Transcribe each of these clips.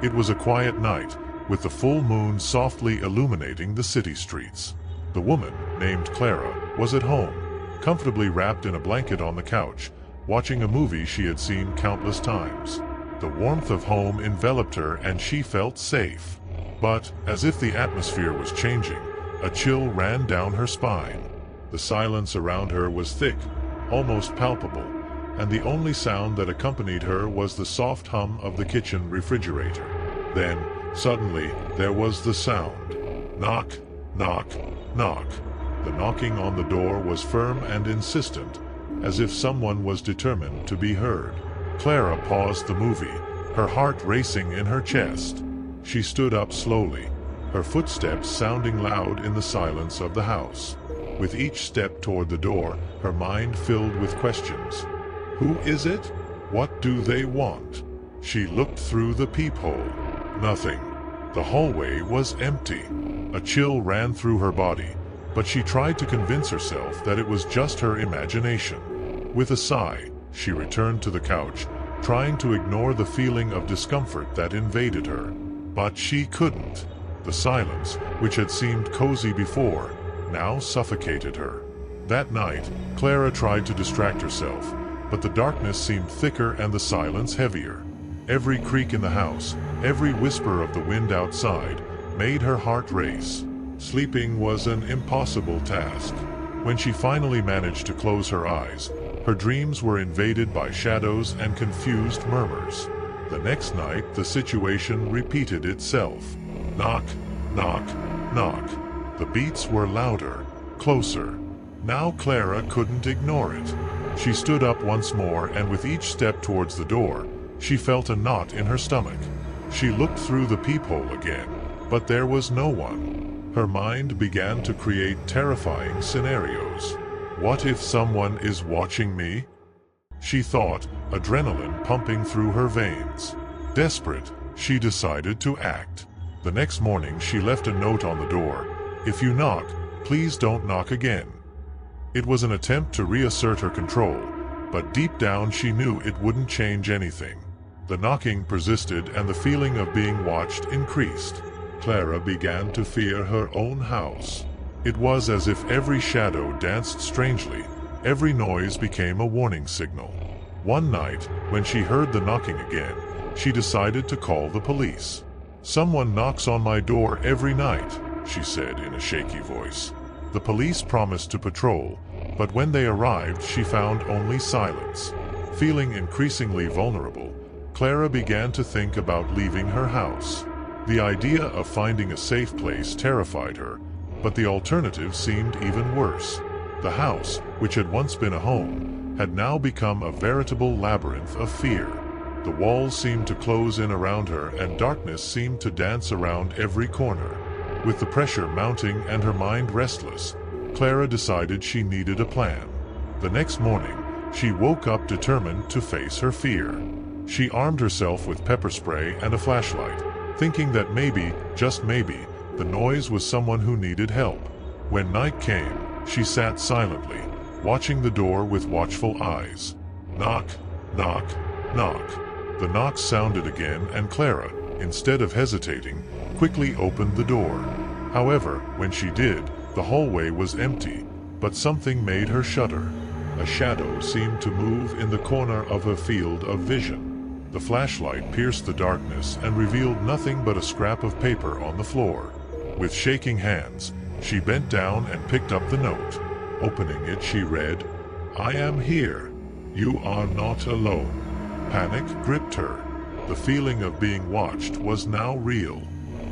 It was a quiet night, with the full moon softly illuminating the city streets. The woman, named Clara, was at home, comfortably wrapped in a blanket on the couch, watching a movie she had seen countless times. The warmth of home enveloped her and she felt safe. But, as if the atmosphere was changing, a chill ran down her spine. The silence around her was thick, almost palpable, and the only sound that accompanied her was the soft hum of the kitchen refrigerator. Then, suddenly, there was the sound. Knock, knock, knock. The knocking on the door was firm and insistent, as if someone was determined to be heard. Clara paused the movie, her heart racing in her chest. She stood up slowly, her footsteps sounding loud in the silence of the house. With each step toward the door, her mind filled with questions. Who is it? What do they want? She looked through the peephole. Nothing. The hallway was empty. A chill ran through her body, but she tried to convince herself that it was just her imagination. With a sigh, she returned to the couch, trying to ignore the feeling of discomfort that invaded her. But she couldn't. The silence, which had seemed cozy before, now suffocated her. That night, Clara tried to distract herself, but the darkness seemed thicker and the silence heavier. Every creak in the house, every whisper of the wind outside, made her heart race. Sleeping was an impossible task. When she finally managed to close her eyes, her dreams were invaded by shadows and confused murmurs. The next night, the situation repeated itself. Knock, knock, knock. The beats were louder, closer. Now Clara couldn't ignore it. She stood up once more, and with each step towards the door, she felt a knot in her stomach. She looked through the peephole again, but there was no one. Her mind began to create terrifying scenarios. What if someone is watching me? She thought, adrenaline pumping through her veins. Desperate, she decided to act. The next morning she left a note on the door. If you knock, please don't knock again. It was an attempt to reassert her control, but deep down she knew it wouldn't change anything. The knocking persisted and the feeling of being watched increased. Clara began to fear her own house. It was as if every shadow danced strangely, every noise became a warning signal. One night, when she heard the knocking again, she decided to call the police. "Someone knocks on my door every night," she said in a shaky voice. The police promised to patrol, but when they arrived she found only silence. Feeling increasingly vulnerable, Clara began to think about leaving her house. The idea of finding a safe place terrified her, but the alternative seemed even worse. The house, which had once been a home, had now become a veritable labyrinth of fear. The walls seemed to close in around her and darkness seemed to dance around every corner. With the pressure mounting and her mind restless, Clara decided she needed a plan. The next morning, she woke up determined to face her fear. She armed herself with pepper spray and a flashlight, thinking that maybe, just maybe, the noise was someone who needed help. When night came, she sat silently, watching the door with watchful eyes. Knock, knock, knock. The knocks sounded again and Clara, instead of hesitating, quickly opened the door. However, when she did, the hallway was empty, but something made her shudder. A shadow seemed to move in the corner of her field of vision. The flashlight pierced the darkness and revealed nothing but a scrap of paper on the floor. With shaking hands, she bent down and picked up the note. Opening it, she read, "I am here. You are not alone." Panic gripped her. The feeling of being watched was now real.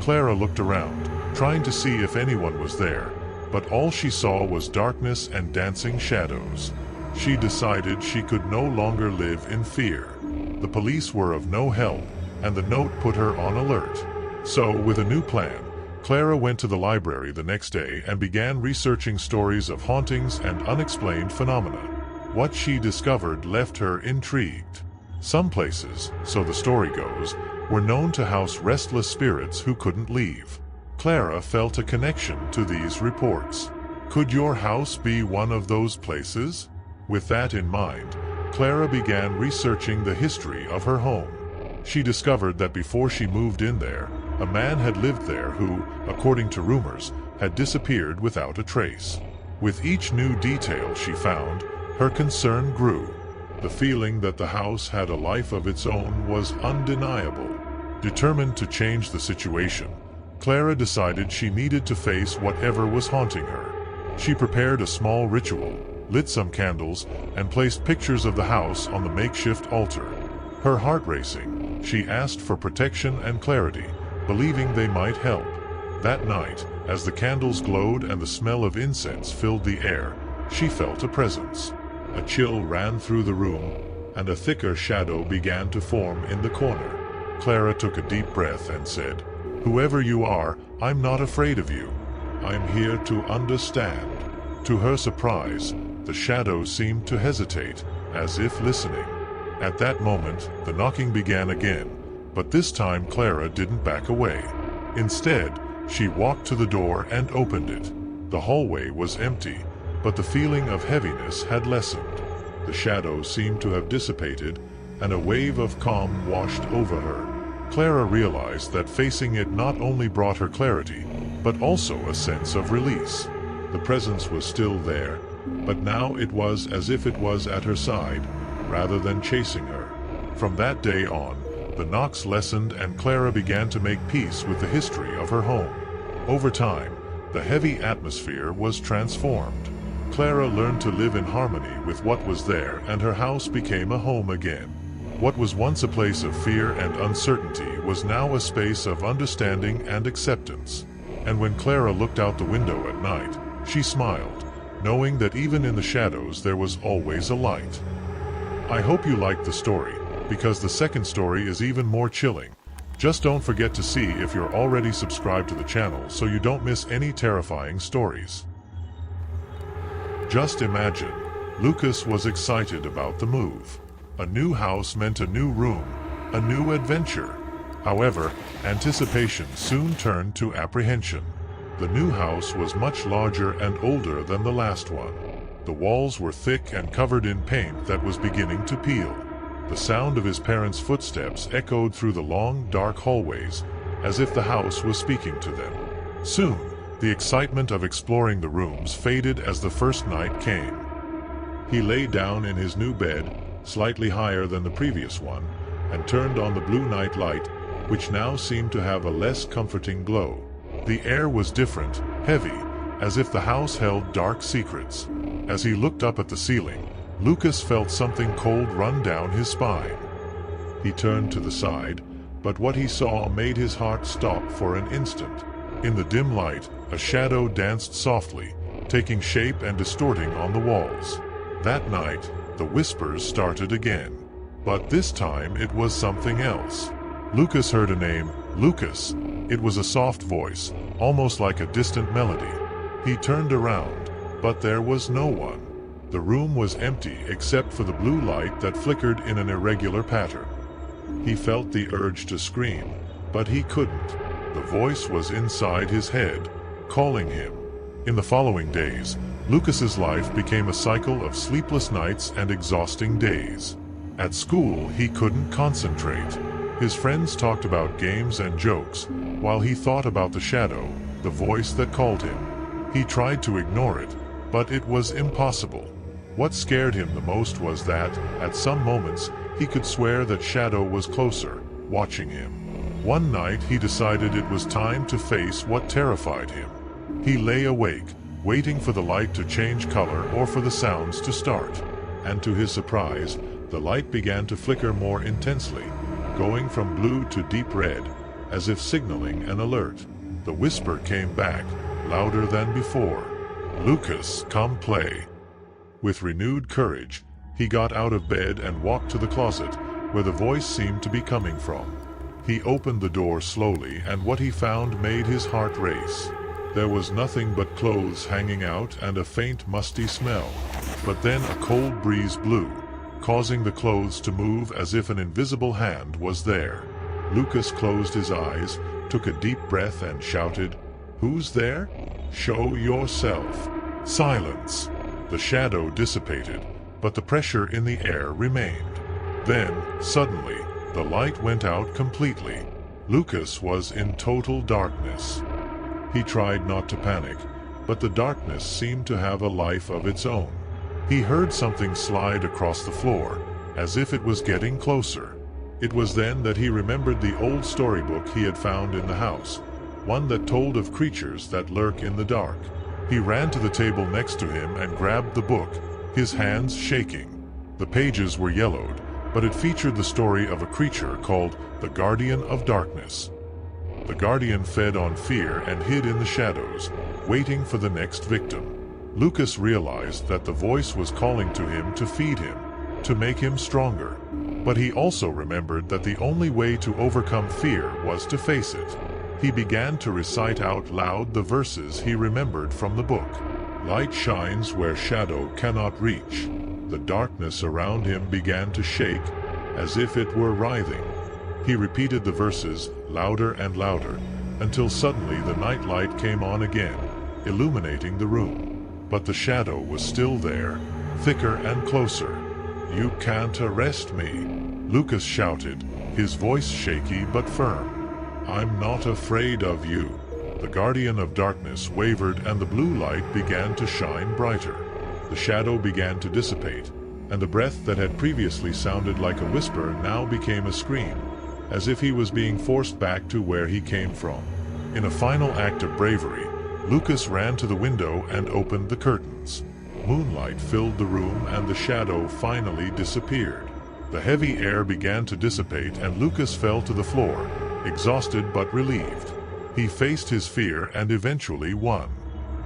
Clara looked around, trying to see if anyone was there, but all she saw was darkness and dancing shadows. She decided she could no longer live in fear. The police were of no help, and the note put her on alert. So, with a new plan, Clara went to the library the next day and began researching stories of hauntings and unexplained phenomena. What she discovered left her intrigued. Some places, so the story goes, were known to house restless spirits who couldn't leave. Clara felt a connection to these reports. Could your house be one of those places? With that in mind, Clara began researching the history of her home. She discovered that before she moved in there, a man had lived there who, according to rumors, had disappeared without a trace. With each new detail she found, her concern grew. The feeling that the house had a life of its own was undeniable. Determined to change the situation, Clara decided she needed to face whatever was haunting her. She prepared a small ritual, lit some candles, and placed pictures of the house on the makeshift altar. Her heart racing, she asked for protection and clarity, believing they might help. That night, as the candles glowed and the smell of incense filled the air, she felt a presence. A chill ran through the room, and a thicker shadow began to form in the corner. Clara took a deep breath and said, "Whoever you are, I'm not afraid of you. I'm here to understand." To her surprise, the shadow seemed to hesitate, as if listening. At that moment, the knocking began again, but this time Clara didn't back away. Instead, she walked to the door and opened it. The hallway was empty, but the feeling of heaviness had lessened. The shadow seemed to have dissipated, and a wave of calm washed over her. Clara realized that facing it not only brought her clarity, but also a sense of release. The presence was still there, but now it was as if it was at her side, rather than chasing her. From that day on, the knocks lessened and Clara began to make peace with the history of her home. Over time, the heavy atmosphere was transformed. Clara learned to live in harmony with what was there, and her house became a home again. What was once a place of fear and uncertainty was now a space of understanding and acceptance. And when Clara looked out the window at night, she smiled, knowing that even in the shadows there was always a light. I hope you liked the story, because the second story is even more chilling. Just don't forget to see if you're already subscribed to the channel so you don't miss any terrifying stories. Just imagine, Lucas was excited about the move. A new house meant a new room, a new adventure. However, anticipation soon turned to apprehension. The new house was much larger and older than the last one. The walls were thick and covered in paint that was beginning to peel. The sound of his parents' footsteps echoed through the long, dark hallways, as if the house was speaking to them. Soon, the excitement of exploring the rooms faded as the first night came. He lay down in his new bed, slightly higher than the previous one, and turned on the blue night light, which now seemed to have a less comforting glow. The air was different, heavy, as if the house held dark secrets. As he looked up at the ceiling, Lucas felt something cold run down his spine. He turned to the side, but what he saw made his heart stop for an instant. In the dim light, a shadow danced softly, taking shape and distorting on the walls. That night, the whispers started again. But this time it was something else. Lucas heard a name, Lucas. It was a soft voice, almost like a distant melody. He turned around, but there was no one. The room was empty except for the blue light that flickered in an irregular pattern. He felt the urge to scream, but he couldn't. The voice was inside his head, calling him. In the following days, Lucas's life became a cycle of sleepless nights and exhausting days. At school, he couldn't concentrate. His friends talked about games and jokes, while he thought about the shadow, the voice that called him. He tried to ignore it, but it was impossible. What scared him the most was that, at some moments, he could swear that shadow was closer, watching him. One night he decided it was time to face what terrified him. He lay awake, waiting for the light to change color or for the sounds to start. And to his surprise, the light began to flicker more intensely, going from blue to deep red, as if signaling an alert. The whisper came back, louder than before. "Lucas, come play." With renewed courage, he got out of bed and walked to the closet, where the voice seemed to be coming from. He opened the door slowly, and what he found made his heart race. There was nothing but clothes hanging out and a faint musty smell. But then a cold breeze blew, causing the clothes to move as if an invisible hand was there. Lucas closed his eyes, took a deep breath and shouted, "Who's there? Show yourself." Silence. The shadow dissipated, but the pressure in the air remained. Then, suddenly, The light went out completely. Lucas was in total darkness. He tried not to panic, but the darkness seemed to have a life of its own. He heard something slide across the floor, as if it was getting closer. It was then that he remembered the old storybook he had found in the house, one that told of creatures that lurk in the dark. He ran to the table next to him and grabbed the book, his hands shaking. The pages were yellowed, but it featured the story of a creature called the Guardian of Darkness. The Guardian fed on fear and hid in the shadows, waiting for the next victim. Lucas realized that the voice was calling to him to feed him, to make him stronger. But he also remembered that the only way to overcome fear was to face it. He began to recite out loud the verses he remembered from the book. Light shines where shadow cannot reach. The darkness around him began to shake, as if it were writhing. He repeated the verses louder and louder, until suddenly the night light came on again, illuminating the room. But the shadow was still there, thicker and closer. "You can't arrest me," Lucas shouted, his voice shaky but firm. "I'm not afraid of you." The Guardian of Darkness wavered and the blue light began to shine brighter. The shadow began to dissipate, and the breath that had previously sounded like a whisper now became a scream, as if he was being forced back to where he came from. In a final act of bravery, Lucas ran to the window and opened the curtains. Moonlight filled the room and the shadow finally disappeared. The heavy air began to dissipate and Lucas fell to the floor, exhausted but relieved. He faced his fear and eventually won.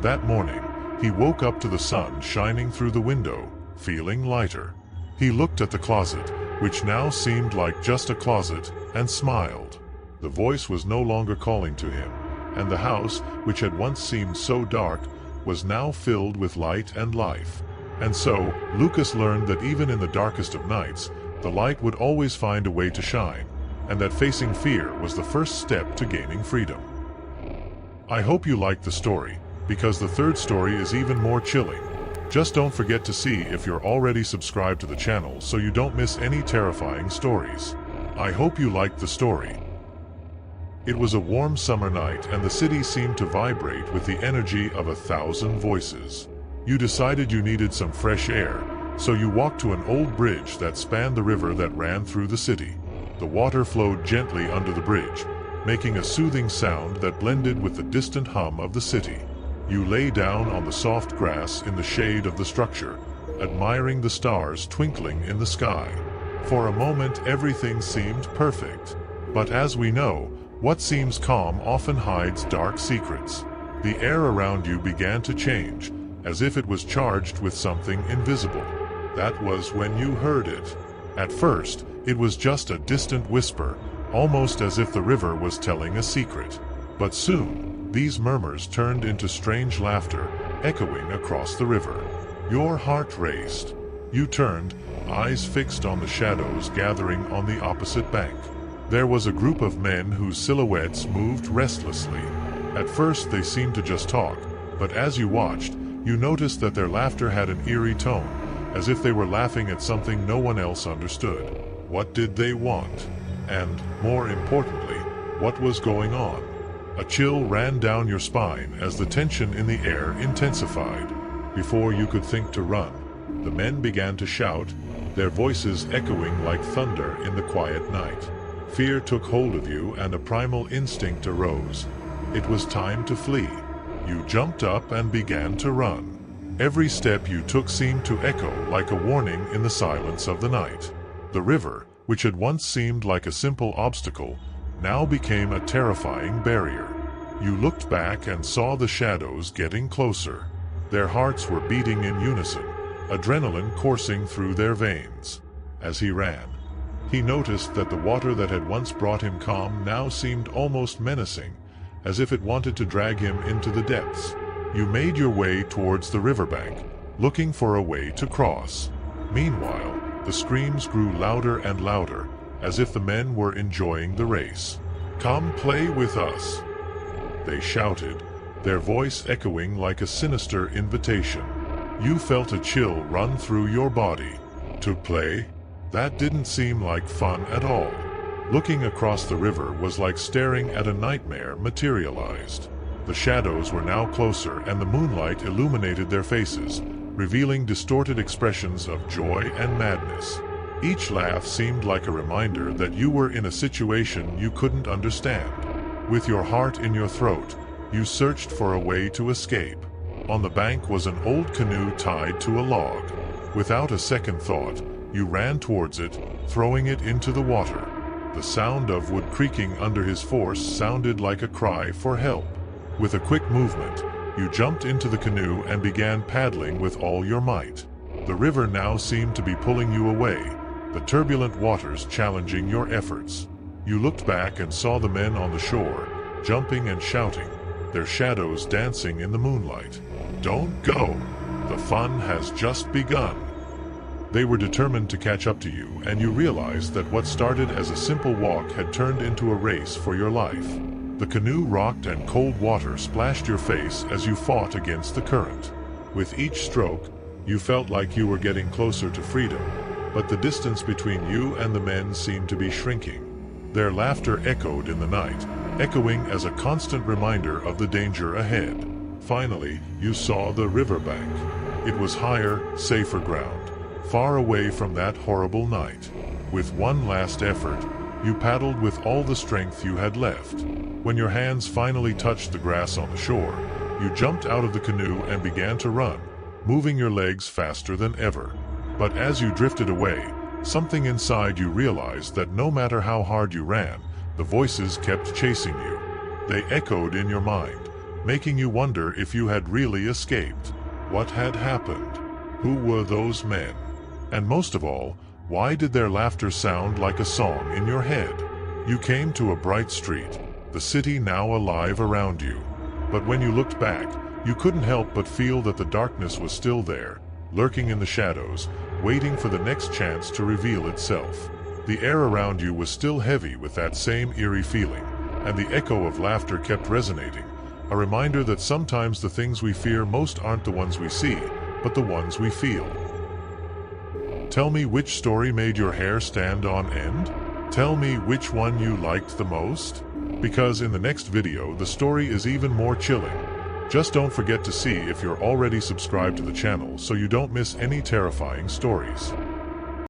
That morning, he woke up to the sun shining through the window, feeling lighter. He looked at the closet, which now seemed like just a closet, and smiled. The voice was no longer calling to him, and the house, which had once seemed so dark, was now filled with light and life. And so, Lucas learned that even in the darkest of nights, the light would always find a way to shine, and that facing fear was the first step to gaining freedom. I hope you liked the story, because the third story is even more chilling. Just don't forget to see if you're already subscribed to the channel so you don't miss any terrifying stories. I hope you liked the story. It was a warm summer night and the city seemed to vibrate with the energy of 1,000 voices. You decided you needed some fresh air, so you walked to an old bridge that spanned the river that ran through the city. The water flowed gently under the bridge, making a soothing sound that blended with the distant hum of the city. You lay down on the soft grass in the shade of the structure, admiring the stars twinkling in the sky. For a moment everything seemed perfect. But as we know, what seems calm often hides dark secrets. The air around you began to change, as if it was charged with something invisible. That was when you heard it. At first, it was just a distant whisper, almost as if the river was telling a secret. But soon, these murmurs turned into strange laughter, echoing across the river. Your heart raced. You turned, eyes fixed on the shadows gathering on the opposite bank. There was a group of men whose silhouettes moved restlessly. At first they seemed to just talk, but as you watched, you noticed that their laughter had an eerie tone, as if they were laughing at something no one else understood. What did they want? And, more importantly, what was going on? A chill ran down your spine as the tension in the air intensified. Before you could think to run, the men began to shout, their voices echoing like thunder in the quiet night. Fear took hold of you and a primal instinct arose. It was time to flee. You jumped up and began to run. Every step you took seemed to echo like a warning in the silence of the night. The river, which had once seemed like a simple obstacle, now became a terrifying barrier. You looked back and saw the shadows getting closer. Their hearts were beating in unison, adrenaline coursing through their veins. As he ran, he noticed that the water that had once brought him calm now seemed almost menacing, as if it wanted to drag him into the depths. You made your way towards the riverbank, looking for a way to cross. Meanwhile, the screams grew louder and louder, as if the men were enjoying the race. "Come play with us," they shouted, their voice echoing like a sinister invitation. You felt a chill run through your body. To play? That didn't seem like fun at all. Looking across the river was like staring at a nightmare materialized. The shadows were now closer and the moonlight illuminated their faces, revealing distorted expressions of joy and madness. Each laugh seemed like a reminder that you were in a situation you couldn't understand. With your heart in your throat, you searched for a way to escape. On the bank was an old canoe tied to a log. Without a second thought, you ran towards it, throwing it into the water. The sound of wood creaking under his force sounded like a cry for help. With a quick movement, you jumped into the canoe and began paddling with all your might. The river now seemed to be pulling you away, the turbulent waters challenging your efforts. You looked back and saw the men on the shore, jumping and shouting, their shadows dancing in the moonlight. "Don't go! The fun has just begun." They were determined to catch up to you, and you realized that what started as a simple walk had turned into a race for your life. The canoe rocked and cold water splashed your face as you fought against the current. With each stroke, you felt like you were getting closer to freedom, but the distance between you and the men seemed to be shrinking. Their laughter echoed in the night, echoing as a constant reminder of the danger ahead. Finally, you saw the riverbank. It was higher, safer ground, far away from that horrible night. With one last effort, you paddled with all the strength you had left. When your hands finally touched the grass on the shore, you jumped out of the canoe and began to run, moving your legs faster than ever. But as you drifted away, something inside you realized that no matter how hard you ran, the voices kept chasing you. They echoed in your mind, making you wonder if you had really escaped. What had happened? Who were those men? And most of all, why did their laughter sound like a song in your head? You came to a bright street, the city now alive around you. But when you looked back, you couldn't help but feel that the darkness was still there, lurking in the shadows, waiting for the next chance to reveal itself. The air around you was still heavy with that same eerie feeling, and the echo of laughter kept resonating, a reminder that sometimes the things we fear most aren't the ones we see, but the ones we feel. Tell me which story made your hair stand on end? Tell me which one you liked the most? Because in the next video, the story is even more chilling. Just don't forget to see if you're already subscribed to the channel so you don't miss any terrifying stories.